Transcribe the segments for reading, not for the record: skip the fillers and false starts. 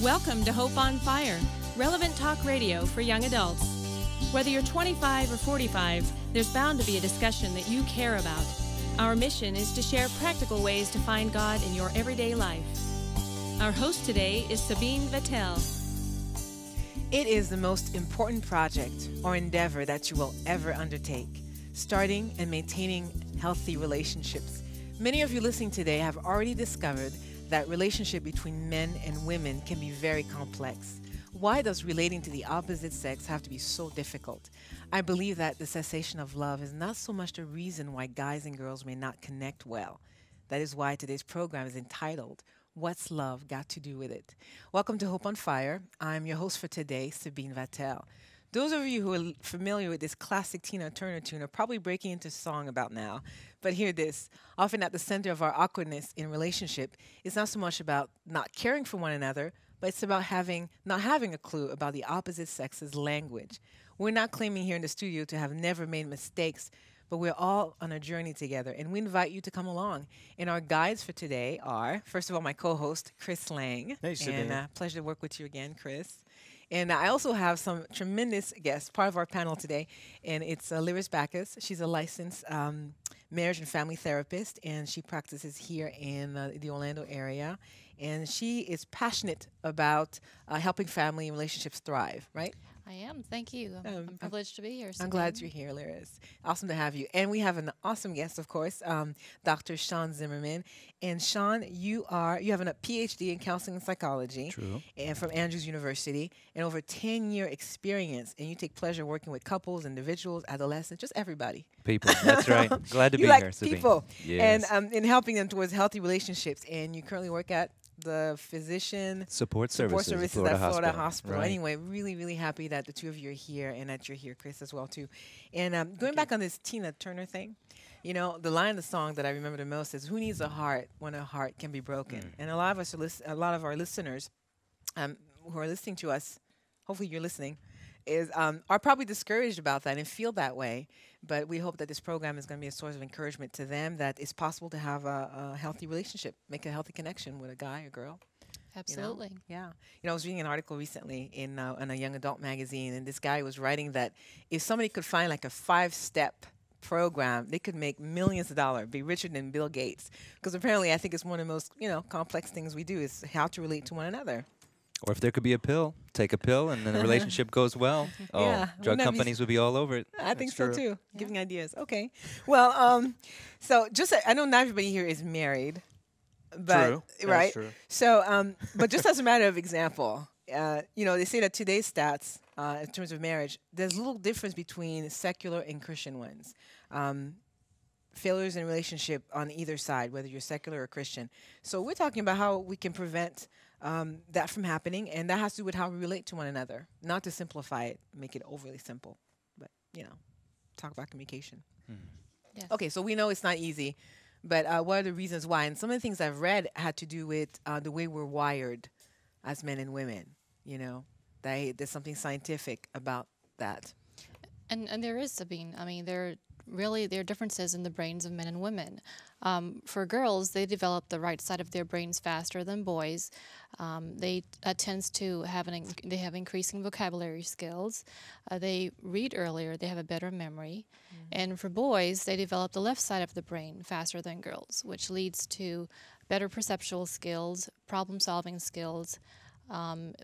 Welcome to Hope on Fire, relevant talk radio for young adults. Whether you're 25 or 45, there's bound to be a discussion that you care about. Our mission is to share practical ways to find God in your everyday life. Our host today is Sabine Vatel. It is the most important project or endeavor that you will ever undertake, starting and maintaining healthy relationships. Many of you listening today have already discovered that relationship between men and women can be very complex. Why does relating to the opposite sex have to be so difficult? I believe that the cessation of love is not so much the reason why guys and girls may not connect well. That is why today's program is entitled, What's Love Got to Do With It? Welcome to Hope on Fire. I'm your host for today, Sabine Vatel. Those of you who are familiar with this classic Tina Turner tune are probably breaking into song about now. But hear this. Often at the center of our awkwardness in relationship, it's not so much about not caring for one another, but it's about not having a clue about the opposite sex's language. We're not claiming here in the studio to have never made mistakes, but we're all on a journey together, and we invite you to come along. And our guides for today are, first of all, my co-host, Chris Lang. Hey, Sabine. And pleasure to work with you again, Chris. And I also have some tremendous guests, part of our panel today, and it's Lyris Bacchus. She's a licensed marriage and family therapist, and she practices here in the Orlando area. And she is passionate about helping family and relationships thrive, right? I am. Thank you. I'm privileged to be here. I'm glad you're here, Lyris. Awesome to have you. And we have an awesome guest, of course, Dr. Shawn Zimmerman. And Shawn, you have a PhD in counseling and psychology. True. And from Andrews University, and over 10-year experience. And you take pleasure working with couples, individuals, adolescents, just everybody. People. That's right. Glad to be like here, Sabine. People. Yes. And in helping them towards healthy relationships. And you currently work at the physician support services at Florida Hospital. Right. Anyway, really, really happy that the two of you are here and that you're here, Chris, as well, too. And going back on this Tina Turner thing, you know, the line of the song that I remember the most is, "Who needs a heart when a heart can be broken?" And a lot of us a lot of our listeners who are listening to us, hopefully you're listening, are probably discouraged about that and feel that way. But we hope that this program is going to be a source of encouragement to them, that it's possible to have a healthy relationship, make a healthy connection with a guy or girl. Absolutely. You know? Yeah. You know, I was reading an article recently in a young adult magazine, and this guy was writing that if somebody could find like a 5-step program, they could make millions of dollars, be richer than Bill Gates. Because apparently I think it's one of the most, complex things we do is how to relate to one another. Or if there could be a pill, take a pill and then the relationship goes well. Oh, Yeah, drug companies would be all over it. I think so true. too. Yeah. Giving ideas. Okay. Well, so just I know not everybody here is married, but True. right. That's true. So, but just as a matter of example, they say that today's stats in terms of marriage, there's little difference between secular and Christian ones. Failures in relationship on either side, whether you're secular or Christian. So we're talking about how we can prevent that from happening, and that has to do with how we relate to one another. Not to simplify it, make it overly simple, but talk about communication. Yes. Okay, so we know it's not easy, but what are the reasons why? And some of the things I've read had to do with the way we're wired as men and women. There's something scientific about that. And there is, Sabine. I mean, there are differences in the brains of men and women. For girls, they develop the right side of their brains faster than boys. They tends to have they have increasing vocabulary skills. They read earlier. They have a better memory. And for boys, they develop the left side of the brain faster than girls, which leads to better perceptual skills, problem-solving skills,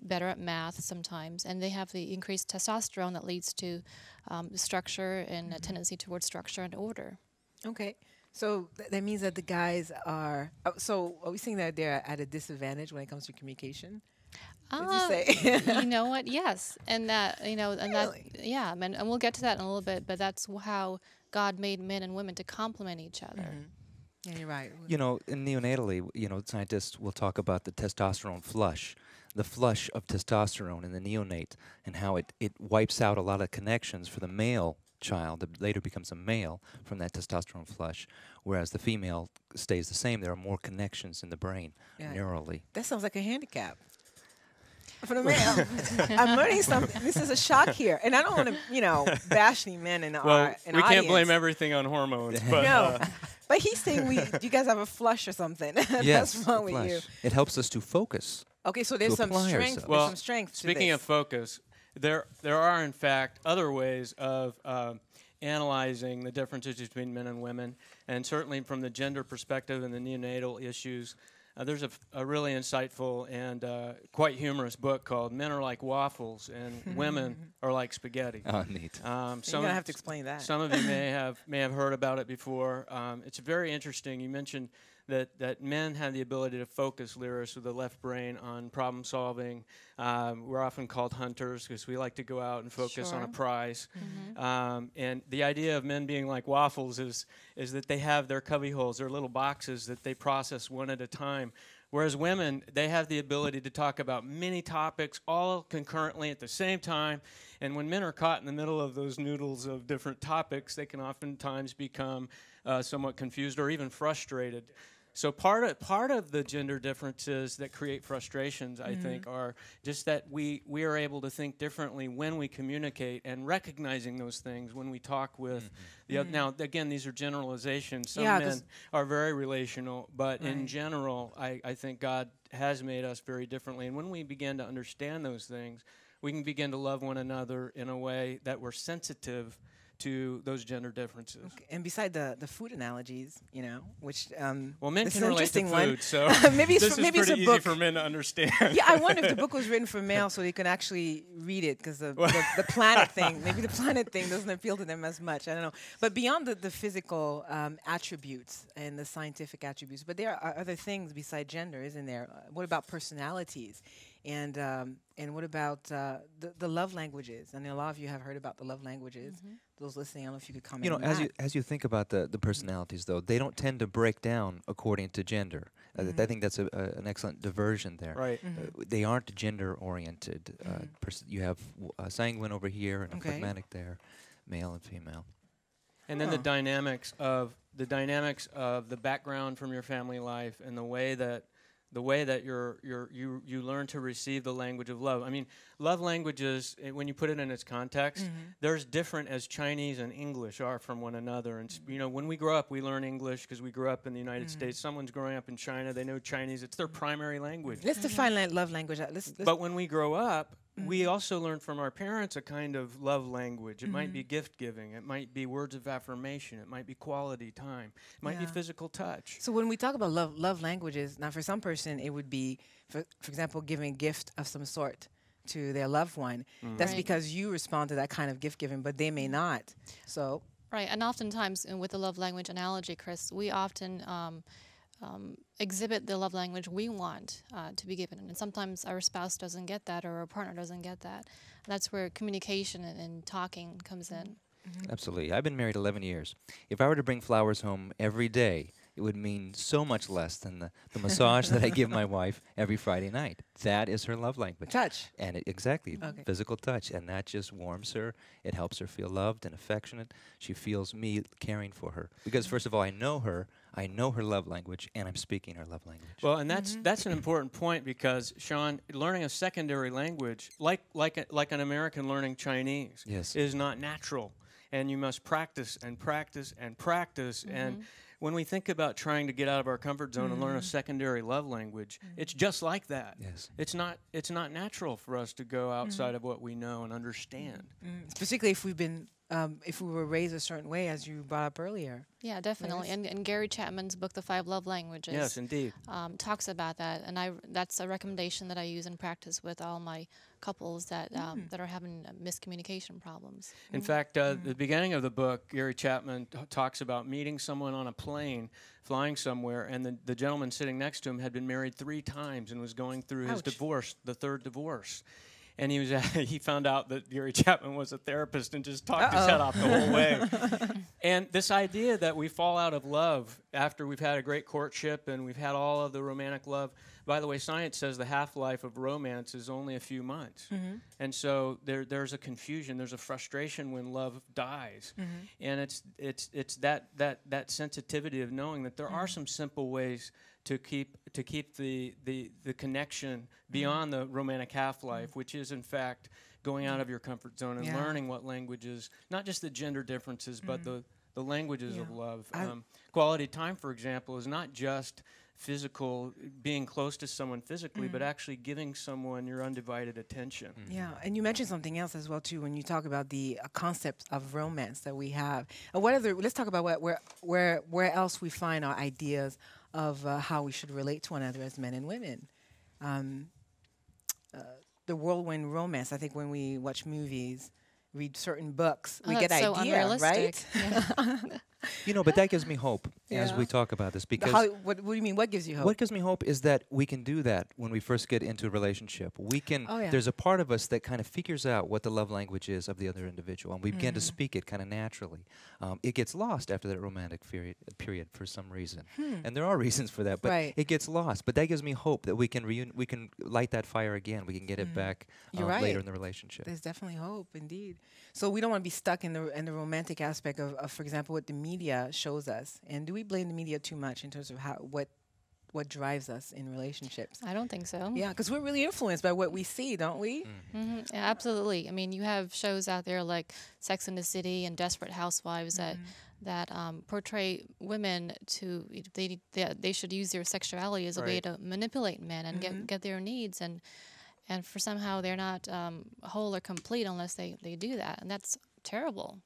better at math sometimes, and they have the increased testosterone that leads to structure and a tendency towards structure and order. Okay. So that means that the guys are... so are we saying that they're at a disadvantage when it comes to communication? What did you say? You know what? Yes. And that, Really? and we'll get to that in a little bit, but that's how God made men and women to complement each other. Yeah, you're right. In neonatally, scientists will talk about the testosterone flush. The flush of testosterone in the neonate and how it wipes out a lot of connections for the male child that later becomes a male from that testosterone flush, whereas the female stays the same. There are more connections in the brain neurally. That sounds like a handicap. For the male. I'm learning something. This is a shock here. And I don't want to, bash any men in the audience. We can't blame everything on hormones. But No. But he's saying you guys have a flush or something. Yes, That's wrong with flush. you. It helps us to focus. Okay, so there's some apply strength. ourselves. There's Well, some strength to speaking this. of focus, there are in fact other ways of analyzing the differences between men and women, and certainly from the gender perspective and the neonatal issues. There's a really insightful and quite humorous book called "Men Are Like Waffles and Women Are Like Spaghetti." Oh, neat. You're gonna have to explain that. Some of you may have heard about it before. It's very interesting. You mentioned that men have the ability to focus, Lyris, with the left brain on problem solving. We're often called hunters because we like to go out and focus on a prize. And the idea of men being like waffles is that they have their cubby holes, their little boxes that they process one at a time. Whereas women, they have the ability to talk about many topics all concurrently at the same time. And when men are caught in the middle of those noodles of different topics, they can oftentimes become somewhat confused or even frustrated. So part of the gender differences that create frustrations, I think, are just that we are able to think differently when we communicate, and recognizing those things when we talk with the other. Now, again, these are generalizations. Some men are very relational, but in general, I think God has made us very differently. And when we begin to understand those things, we can begin to love one another in a way that we're sensitive to those gender differences. Okay. And beside the food analogies, you know, which well, men this can is an relate to interesting food, one. so maybe this is pretty easy for men to understand. Yeah, I wonder if the book was written for males so they could actually read it, because the planet thing, maybe the planet thing doesn't appeal to them as much. I don't know. But beyond the physical attributes and the scientific attributes, but there are other things beside gender, isn't there? What about personalities? And what about the love languages? And a lot of you have heard about the love languages. Those listening, I don't know if you could comment You know, on that. as you think about the personalities, though, they don't tend to break down according to gender. I think that's an excellent diversion there. Right. They aren't gender-oriented. You have sanguine over here and a phlegmatic there, male and female. And then the dynamics of the background from your family life and the way that you learn to receive the language of love. I mean, love languages, when you put it in its context, they're as different as Chinese and English are from one another. And you know, when we grow up, we learn English because we grew up in the United States. Someone's growing up in China, they know Chinese. It's their primary language. Let's define love language. But when we grow up, we also learn from our parents a kind of love language. It might be gift giving. It might be words of affirmation. It might be quality time. It might be physical touch. So when we talk about love languages, now for some person it would be, for example, giving a gift of some sort to their loved one. That's because you respond to that kind of gift giving, but they may not. So right, and oftentimes with the love language analogy, Chris, we often exhibit the love language we want to be given, and sometimes our spouse doesn't get that, or our partner doesn't get that. And that's where communication and talking comes in. Absolutely. I've been married 11 years. If I were to bring flowers home every day, it would mean so much less than the massage that I give my wife every Friday night. That is her love language. touch. And exactly, physical touch. And that just warms her. It helps her feel loved and affectionate. She feels me caring for her. Because first of all, I know her love language, and I'm speaking her love language. Well, and that's an important point, because, Shawn, learning a secondary language, like an American learning Chinese, is not natural. And you must practice and practice and practice. And when we think about trying to get out of our comfort zone and learn a secondary love language, it's just like that. Yes. It's not natural for us to go outside of what we know and understand. Particularly if we've been, if we were raised a certain way, as you brought up earlier. Yeah, definitely. And Gary Chapman's book, The 5 Love Languages, Yes, indeed. Talks about that. And that's a recommendation that I use in practice with all my couples that that are having miscommunication problems. In fact, the beginning of the book, Gary Chapman talks about meeting someone on a plane, flying somewhere, and the gentleman sitting next to him had been married 3 times and was going through his divorce, the 3rd divorce. And he found out that Gary Chapman was a therapist and just talked his head off the whole way. And this idea that we fall out of love after we've had a great courtship and we've had all of the romantic love. By the way, science says the half-life of romance is only a few months. And so there's a confusion, there's a frustration when love dies. And it's that sensitivity of knowing that there are some simple ways to keep the connection beyond the romantic half-life, which is in fact going out of your comfort zone and learning what languages, not just the gender differences, but the languages of love. Quality time, for example, is not just physical, being close to someone physically, but actually giving someone your undivided attention. Yeah, and you mentioned something else as well too when you talk about the concepts of romance that we have. What other? Let's talk about where else we find our ideas of how we should relate to one another as men and women. The whirlwind romance. I think when we watch movies, read certain books, we get so idea, right? Yeah. You know, but that gives me hope as we talk about this, because what do you mean? What gives you hope? what gives me hope is that we can do that when we first get into a relationship. We can. There's a part of us that kind of figures out what the love language is of the other individual, and we begin to speak it kind of naturally. It gets lost after that romantic period for some reason, and there are reasons for that. But it gets lost. But that gives me hope that we can light that fire again. We can get it back later in the relationship. There's definitely hope, indeed. So we don't want to be stuck in the romantic aspect of, for example, what the media shows us. And do we blame the media too much in terms of what drives us in relationships? I don't think so. Yeah, because we're really influenced by what we see, don't we? Yeah, absolutely. I mean, you have shows out there like Sex and the City and Desperate Housewives that portray women to they should use their sexuality as a way to manipulate men and get their needs, and for somehow they're not whole or complete unless they do that, and that's terrible.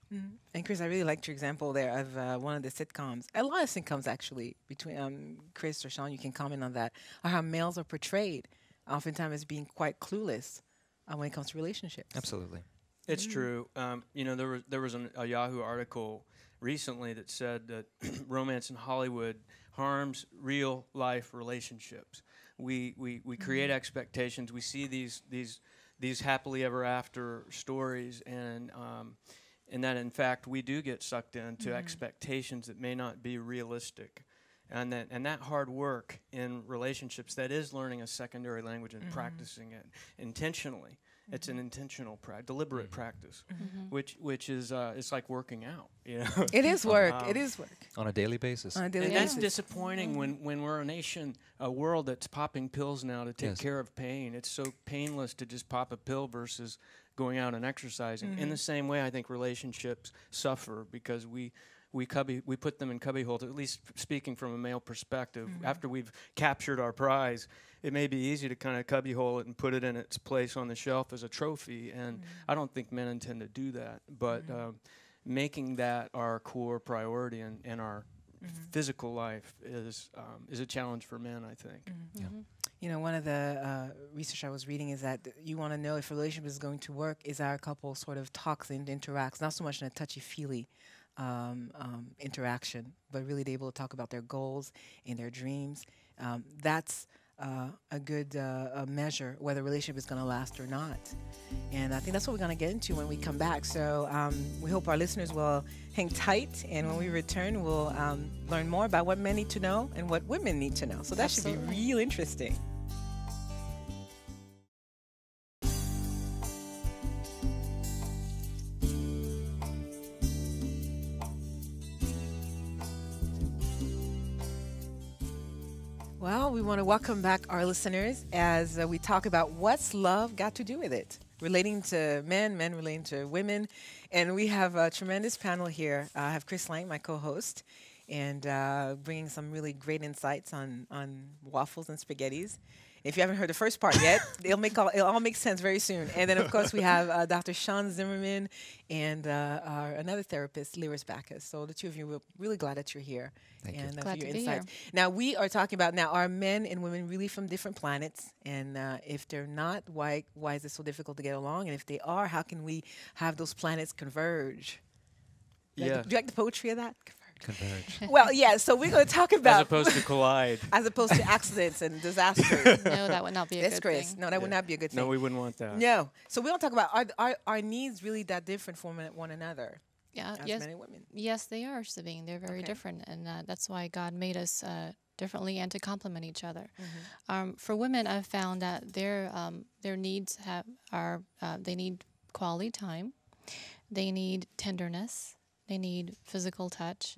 And Chris, I really liked your example there of one of the sitcoms. A lot of sitcoms actually, between Chris or Shawn, you can comment on that, or how males are portrayed oftentimes as being quite clueless when it comes to relationships. Absolutely. It's true. You know, there was a Yahoo article recently that said that romance in Hollywood harms real life relationships. We create expectations. We see these happily ever after stories, and that in fact we do get sucked into expectations that may not be realistic, and that hard work in relationships, that is learning a secondary language and practicing it intentionally. It's an intentional, deliberate practice, which is it's like working out. You know, it is work. It is work on a daily basis. On a daily and basis. that's disappointing when we're a world that's popping pills now to take care of pain. It's so painless to just pop a pill versus going out and exercising. In the same way, I think relationships suffer because we put them in cubby holes, at least speaking from a male perspective. After we've captured our prize, it may be easy to kind of cubbyhole it and put it in its place on the shelf as a trophy, and I don't think men intend to do that. But making that our core priority in our physical life is a challenge for men, I think. You know, one of the research I was reading is that you want to know if a relationship is going to work, is our couple sort of talks and interacts, not so much in a touchy-feely interaction, but really they're able to talk about their goals and their dreams. That's a good measure whether a relationship is going to last or not. And I think that's what we're going to get into when we come back. So we hope our listeners will hang tight, and when we return, we'll learn more about what men need to know and what women need to know. So that should be real interesting. Well, we want to welcome back our listeners as we talk about what's love got to do with it, relating to men relating to women. And we have a tremendous panel here. I have Chris Lang, my co-host, and bringing some really great insights on waffles and spaghettis. If you haven't heard the first part yet, it'll all make sense very soon. And then, of course, we have Dr. Shawn Zimmerman and another therapist, Lyris Bacchus. So the two of you, we're really glad that you're here. Thank you. For Glad your to be insights. here. Now, we are talking about, are men and women really from different planets? And if they're not, why is it so difficult to get along? And if they are, how can we have those planets converge? Do you like the poetry of that? Converge. Well, yeah, so we're going to talk about... As opposed to collide. As opposed to accidents and disasters. No, that would not be a good Chris. thing. No, that would not be a good thing. No, we wouldn't want that. No. So we don't talk about, are our needs really that different from one another? Yeah, As yes, men and women? yes, they are, Sabine. They're very different, and that's why God made us differently and to complement each other. For women, I've found that their needs they need quality time, they need tenderness, they need physical touch,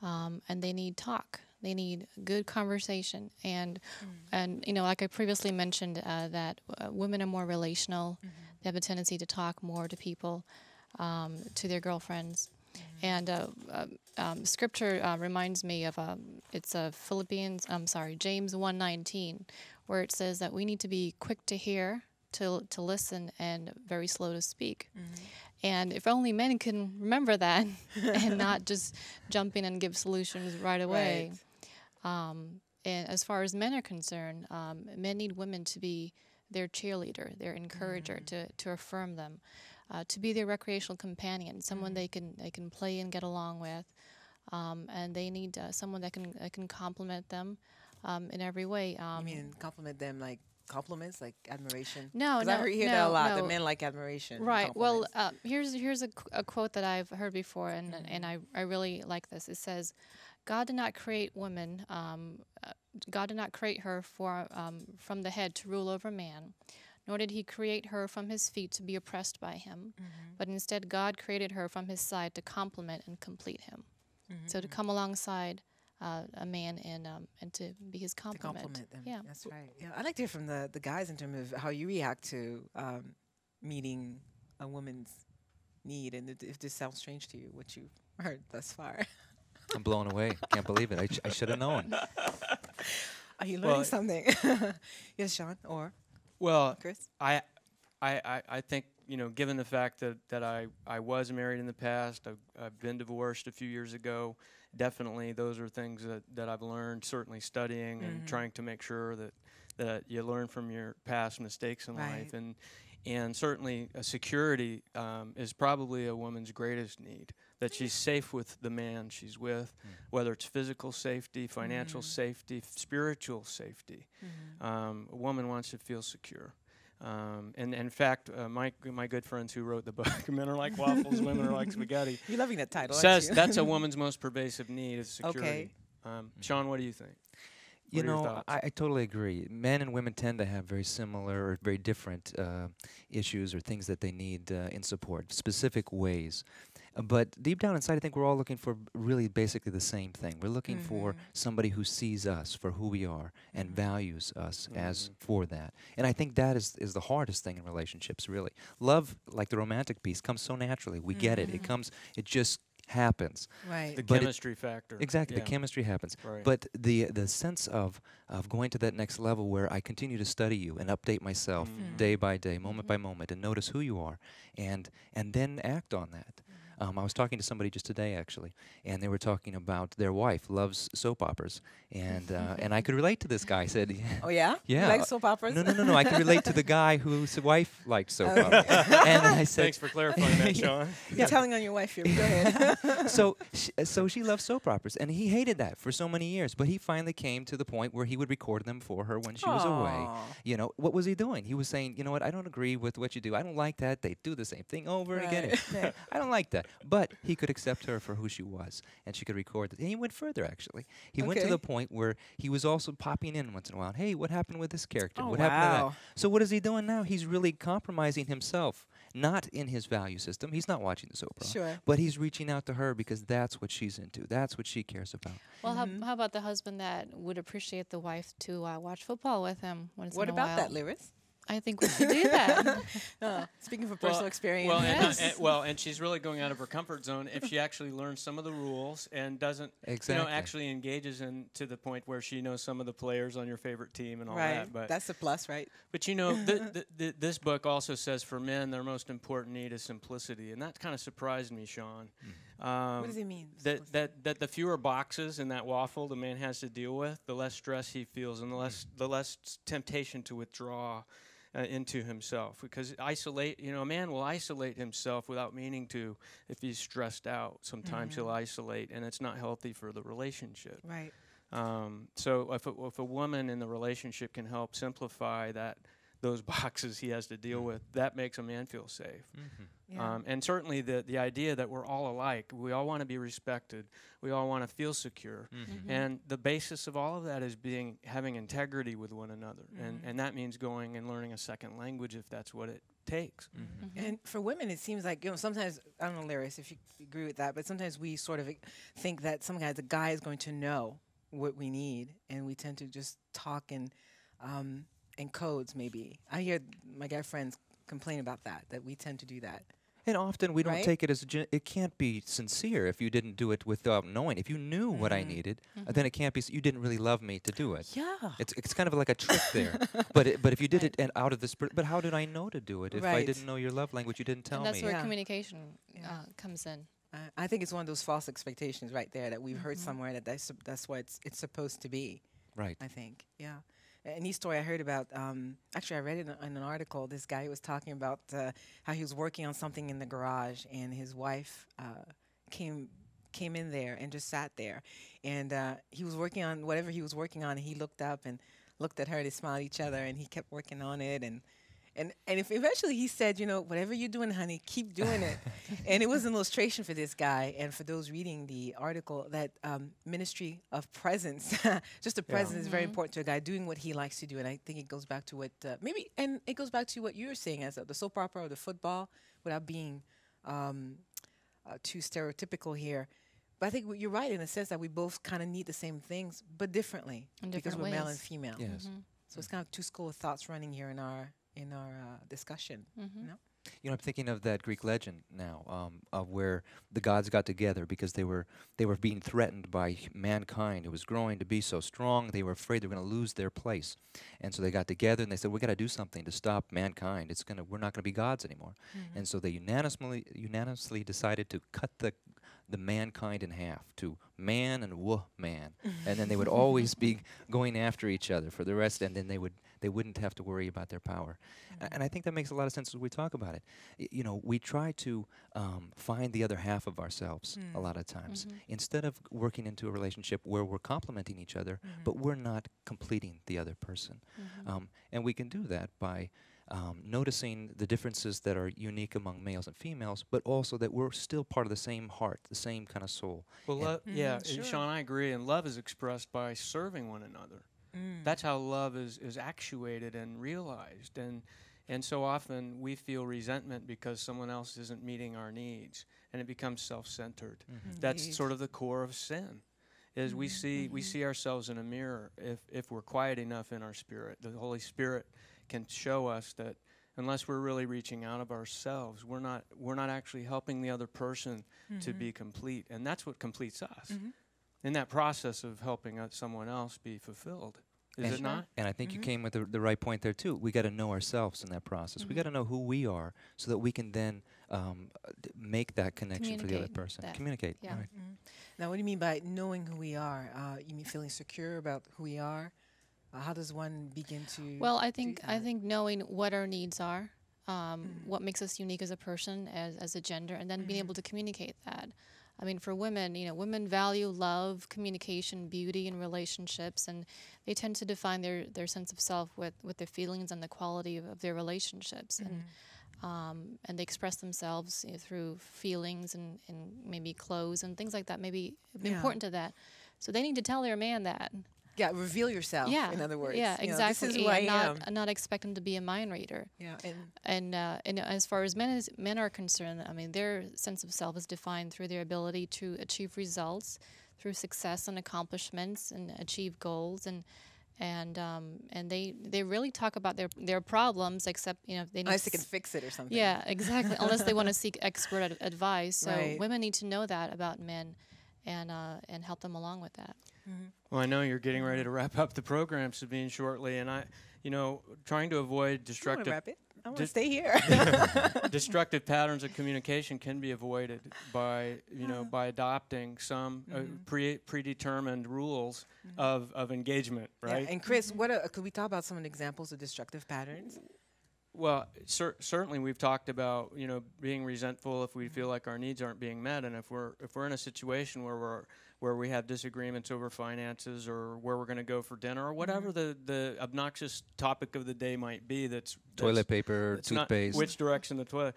and they need talk. They need good conversation, and you know, like I previously mentioned, that women are more relational. They have a tendency to talk more to people, to their girlfriends, And scripture reminds me of it's James 1:19, where it says that we need to be quick to hear, to listen, and very slow to speak. And if only men can remember that and not just jump in and give solutions right away. And as far as men are concerned, men need women to be their cheerleader, their encourager, to affirm them, to be their recreational companion, someone they can play and get along with, and they need someone that can compliment them in every way. You mean compliment them like compliments, like admiration? No, I hear that a lot. That men like admiration. Right. Well, here's a quote that I've heard before, and I really like this. It says, "God did not create woman. God did not create her from the head to rule over man, nor did He create her from his feet to be oppressed by him. But instead, God created her from His side to complement and complete him. So to come alongside a man and to be his complement. To compliment them. Yeah, That's right. Yeah, I'd like to hear from the guys in terms of how you react to meeting a woman's need, and if this sounds strange to you, what you've heard thus far. I'm blown away. Can't believe it. I should have known. Are you learning something? Yes, Shawn or Chris? I think, given the fact that I was married in the past, I've been divorced a few years ago. Definitely, those are things that I've learned. Certainly, studying and trying to make sure that you learn from your past mistakes in life, and certainly security is probably a woman's greatest need. That she's safe with the man she's with, whether it's physical safety, financial safety, spiritual safety. A woman wants to feel secure. And in fact, my good friends who wrote the book, Men Are Like Waffles, Women Are Like Spaghetti, You're loving that title, says that's a woman's most pervasive need is security. Okay. Shawn, what do you think? I totally agree. Men and women tend to have very similar or very different issues or things that they need in support, specific ways. But deep down inside, I think we're all looking for really basically the same thing. We're looking for somebody who sees us for who we are and values us as for that. And I think that is the hardest thing in relationships, really. Love, like the romantic piece, comes so naturally. We get it. It just happens. Right. The chemistry factor. Exactly. The chemistry happens. Right. But the sense of going to that next level where I continue to study you and update myself day by day, moment by moment, and notice who you are, and then act on that. I was talking to somebody just today, actually, and they were talking about their wife loves soap operas, and I could relate to this guy. I said, "Oh yeah, yeah, you like soap operas?" No. I could relate to the guy whose wife liked soap operas. And I said, "Thanks for clarifying that, Shawn." You're telling on your wife here. Go ahead. So she loved soap operas, and he hated that for so many years. But he finally came to the point where he would record them for her when she was away. What was he doing? He was saying, "You know what? I don't agree with what you do. I don't like that. They do the same thing over and again. I don't like that." But he could accept her for who she was, and she could record it. And he went further, actually. He went to the point where he was also popping in once in a while. Hey, what happened with this character? What happened to that? So what is he doing now? He's really compromising himself, not in his value system. He's not watching the soap opera. But he's reaching out to her because that's what she's into. That's what she cares about. Well, how about the husband that would appreciate the wife to watch football with him once in a while? What about that, Lyris? I think we should do that. Speaking from personal experience. And she's really going out of her comfort zone if she actually learns some of the rules and doesn't, actually engages in to the point where she knows some of the players on your favorite team and all that. But that's a plus, right? But this book also says for men their most important need is simplicity, and that kind of surprised me, Shawn. What does it mean? That the fewer boxes in that waffle the man has to deal with, the less stress he feels, and the less temptation to withdraw into himself. Because a man will isolate himself without meaning to. If he's stressed out, sometimes he'll isolate, and it's not healthy for the relationship. Right. So if a woman in the relationship can help simplify those boxes he has to deal with, that makes a man feel safe. And certainly the idea that we're all alike, we all want to be respected, we all want to feel secure, and the basis of all of that is having integrity with one another, and that means going and learning a second language if that's what it takes. And for women, it seems like, sometimes, I don't know, Lyris, if you agree with that, but sometimes we sort of think that the guy is going to know what we need, and we tend to just talk in codes, maybe. I hear my guy friends complain about that we tend to do that. And often we don't Right? take it as it can't be sincere if you didn't do it without knowing. If you knew what I needed, then it can't be. You didn't really love me to do it. Yeah. It's kind of like a trick there. But if you did it and out of the spirit, but how did I know to do it if I Right. didn't know your love language? You didn't tell And that's me. where Yeah. communication comes in. I think it's one of those false expectations right there that we've heard somewhere that that's what it's supposed to be. Right. I think, yeah. A neat story I heard about, actually I read it in an article, this guy was talking about how he was working on something in the garage and his wife came in there and just sat there. And he was working on whatever he was working on, and he looked up and looked at her, they smiled at each other, and he kept working on it. And if eventually he said, you know, whatever you're doing, honey, keep doing it. And it was an illustration for this guy. And for those reading the article, that ministry of presence, just the presence is very important to a guy doing what he likes to do. And I think it goes back to what and it goes back to what you were saying as the soap opera or the football, without being too stereotypical here. But I think you're right in the sense that we both kind of need the same things, but differently, In because different we're male and ways. female. Yes. So it's kind of two school of thoughts running here in our discussion. You know? You know, I'm thinking of that Greek legend now, of where the gods got together because they were being threatened by mankind. It was growing to be so strong. They were afraid they were going to lose their place, and so they got together and they said, "We got to do something to stop mankind. We're not going to be gods anymore." And so they unanimously decided to cut the mankind in half to man and man, and then they would always be going after each other for the rest, and then they wouldn't have to worry about their power. And I think that makes a lot of sense as we talk about it. You know, we try to find the other half of ourselves a lot of times, instead of working into a relationship where we're complementing each other, but we're not completing the other person. And we can do that by noticing the differences that are unique among males and females, but also that we're still part of the same heart, the same kind of soul. Well, Sure. Shawn, I agree. And love is expressed by serving one another. That's how love is actuated and realized. And so often we feel resentment because someone else isn't meeting our needs, and it becomes self-centered. That's sort of the core of sin. Is we see ourselves in a mirror. If we're quiet enough in our spirit, the Holy Spirit can show us that unless we're really reaching out of ourselves, we're not actually helping the other person to be complete, and that's what completes us. In that process of helping someone else be fulfilled, is it not? And I think you came with the right point there too. We got to know ourselves in that process. We got to know who we are, so that we can then make that connection for the other person. Communicate. Yeah. Right. Now, what do you mean by knowing who we are? You mean feeling secure about who we are? How does one begin to? Well, I do think that? knowing what our needs are, what makes us unique as a person, as a gender, and then being able to communicate that. I mean, for women, you know, women value love, communication, beauty, and relationships, and they tend to define their sense of self with their feelings and the quality of their relationships, and they express themselves through feelings and maybe clothes and things like that. Maybe important to that, so they need to tell their man that. Yeah, reveal yourself. Yeah, In other words, yeah, You know, exactly. this is who I am. Not expect them to be a mind reader. Yeah, And as far as men are concerned, I mean, their sense of self is defined through their ability to achieve results, through success and accomplishments, and achieve goals, and they really talk about their problems, except they need unless they can fix it or something. Yeah, exactly. Unless they want to seek expert advice. So Right. women need to know that about men, and help them along with that. Well, I know you're getting ready to wrap up the program, Sabine, shortly, and trying to avoid I want to destructive wrap it. I want to stay here. destructive patterns of communication can be avoided by by adopting some predetermined rules of engagement, right? Yeah. And Chris, could we talk about some of the examples of destructive patterns? Well, certainly we've talked about being resentful if we feel like our needs aren't being met, and if we're in a situation where we have disagreements over finances or where we're going to go for dinner or whatever the obnoxious topic of the day might be. That's Toilet paper, it's not toothpaste. which direction the toilet.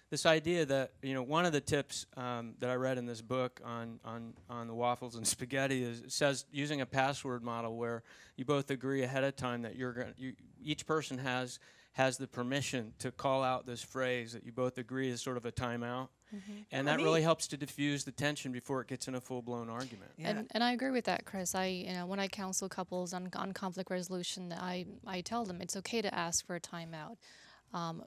This idea that one of the tips that I read in this book on the waffles and spaghetti is, it says using a password model where you both agree ahead of time that each person has the permission to call out this phrase that you both agree is sort of a timeout. And that really helps to diffuse the tension before it gets in a full-blown argument. Yeah. And I agree with that, Chris. When I counsel couples on conflict resolution, I tell them it's okay to ask for a timeout.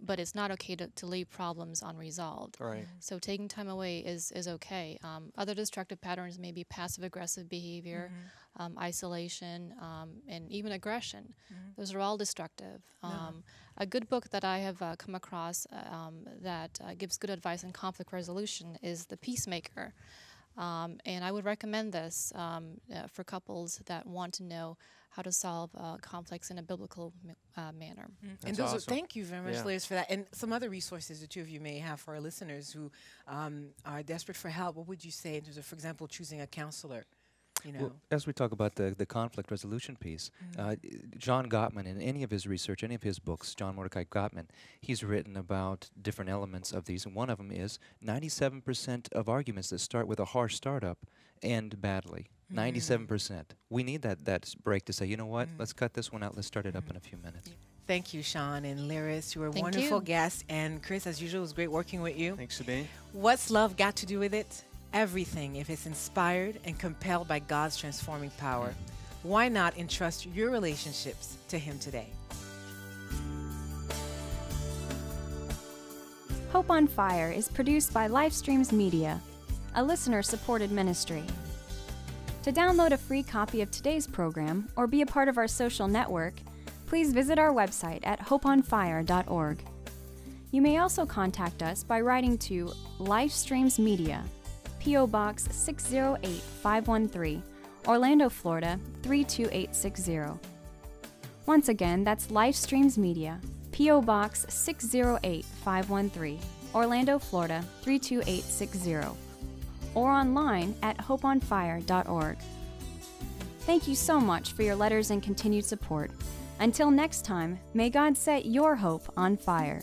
but it's not okay to leave problems unresolved. Right. So taking time away is okay. Other destructive patterns may be passive-aggressive behavior, isolation, and even aggression. Those are all destructive. A good book that I have come across that gives good advice on conflict resolution is The Peacemaker. And I would recommend this for couples that want to know how to solve conflicts in a biblical manner. And That's awesome. thank you very much, Yeah. Lyris, for that. And some other resources the two of you may have for our listeners who are desperate for help. What would you say in terms of, for example, choosing a counselor? You know, Well, as we talk about the conflict resolution piece, John Gottman, in any of his research, any of his books, John Mordecai Gottman, he's written about different elements of these, and one of them is 97% of arguments that start with a harsh startup end badly. 97%. We need that break to say, you know what, let's cut this one out, let's start it up in a few minutes. Thank you, Shawn and Lyris. You were Thank wonderful you. guests. And Chris, as usual, it was great working with you. Thanks, Sabine. What's love got to do with it? Everything, if it's inspired and compelled by God's transforming power. Why not entrust your relationships to Him today? Hope on Fire is produced by Livestreams Media, a listener-supported ministry. To download a free copy of today's program or be a part of our social network, please visit our website at hopeonfire.org. You may also contact us by writing to Livestreams Media, P.O. Box 608513, Orlando, Florida 32860. Once again, that's Livestreams Media, P.O. Box 608513, Orlando, Florida 32860, or online at hopeonfire.org. Thank you so much for your letters and continued support. Until next time, may God set your hope on fire.